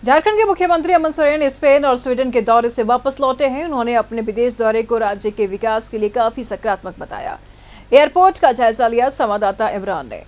झारखंड के मुख्यमंत्री हेमंत सोरेन स्पेन और स्वीडन के दौरे से वापस लौटे हैं। उन्होंने अपने विदेश दौरे को राज्य के विकास के लिए काफी सकारात्मक बताया। एयरपोर्ट का जायजा लिया संवाददाता इमरान ने।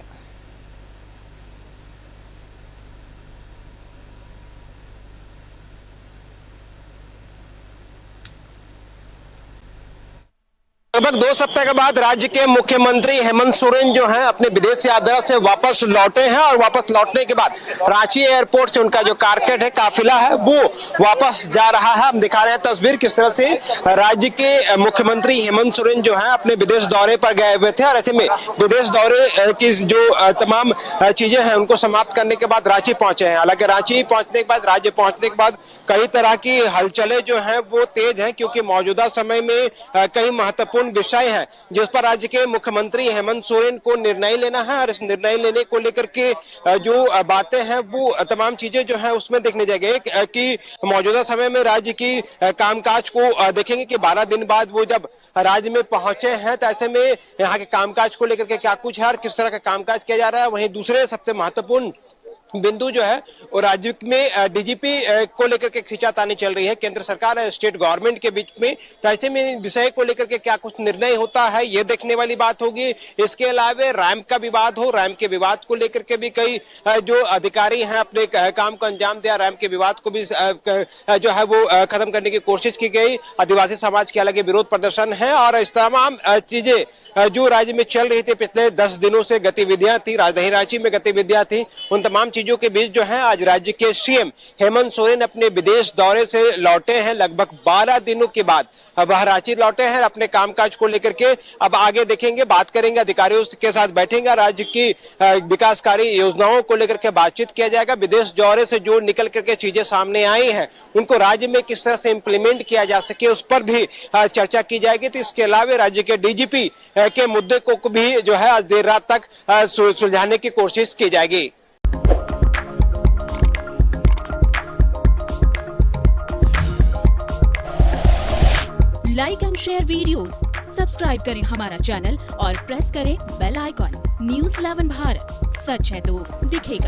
लगभग 2 सप्ताह के बाद राज्य के मुख्यमंत्री हेमंत सोरेन जो हैं अपने विदेश यात्रा से वापस लौटे हैं और वापस लौटने के बाद रांची एयरपोर्ट से उनका जो कारकेट है, काफिला है, वो वापस जा रहा है। हम दिखा रहे हैं तस्वीर किस तरह से राज्य के मुख्यमंत्री हेमंत सोरेन जो हैं अपने विदेश दौरे पर गए हुए थे और ऐसे में विदेश दौरे की जो तमाम चीजें हैं उनको समाप्त करने के बाद रांची पहुंचे हैं। हालांकि रांची पहुंचने के बाद, राज्य पहुंचने के बाद कई तरह की हलचलें जो हैं वो तेज हैं, क्योंकि मौजूदा समय में कई महत्वपूर्ण विषय है जिस पर राज्य के मुख्यमंत्री हेमंत सोरेन को निर्णय लेना है और इस निर्णय लेने को लेकर के जो बातें हैं वो तमाम चीजें जो है उसमें देखने जाएंगे कि मौजूदा समय में राज्य की कामकाज को देखेंगे कि 12 दिन बाद वो जब राज्य में पहुंचे हैं तो ऐसे में यहाँ के कामकाज को लेकर के क्या कुछ है और किस तरह का कामकाज किया जा रहा है। वहीं दूसरे सबसे महत्वपूर्ण बिंदु जो है वो राज्य में डीजीपी को लेकर के खींचातानी चल रही है, केंद्र सरकार और स्टेट गवर्नमेंट के बीच में। तो ऐसे में विषय को लेकर के क्या कुछ निर्णय होता है ये देखने वाली बात होगी। इसके अलावा रैंप का विवाद हो, रैंप के विवाद को लेकर के भी कई जो अधिकारी हैं अपने काम को अंजाम दिया। रैंप के विवाद को भी जो है वो खत्म करने की कोशिश की गई। आदिवासी समाज के अलग विरोध प्रदर्शन है और इस तमाम चीजें जो राज्य में चल रही थी पिछले 10 दिनों से गतिविधियां थी, राजधानी रांची में गतिविधियां थी, उन तमाम चीजों के बीच जो है आज राज्य के सीएम हेमंत सोरेन अपने विदेश दौरे से लौटे हैं। लगभग 12 दिनों के बाद वह रांची लौटे हैं अपने कामकाज को लेकर के। अब आगे देखेंगे, बात करेंगे, अधिकारियों के साथ बैठेंगे, राज्य की विकासकारी योजनाओं को लेकर के बातचीत किया जाएगा। विदेश दौरे से जो निकल करके चीजें सामने आई हैं उनको राज्य में किस तरह से इम्प्लीमेंट किया जा सके उस पर भी चर्चा की जाएगी। तो इसके अलावा राज्य के डीजीपी के मुद्दे को भी जो है आज देर रात तक सुलझाने की कोशिश की जाएगी। Like and share videos, subscribe करें हमारा चैनल और प्रेस करें बेल आइकॉन। न्यूज़ 11 भारत, सच है तो दिखेगा।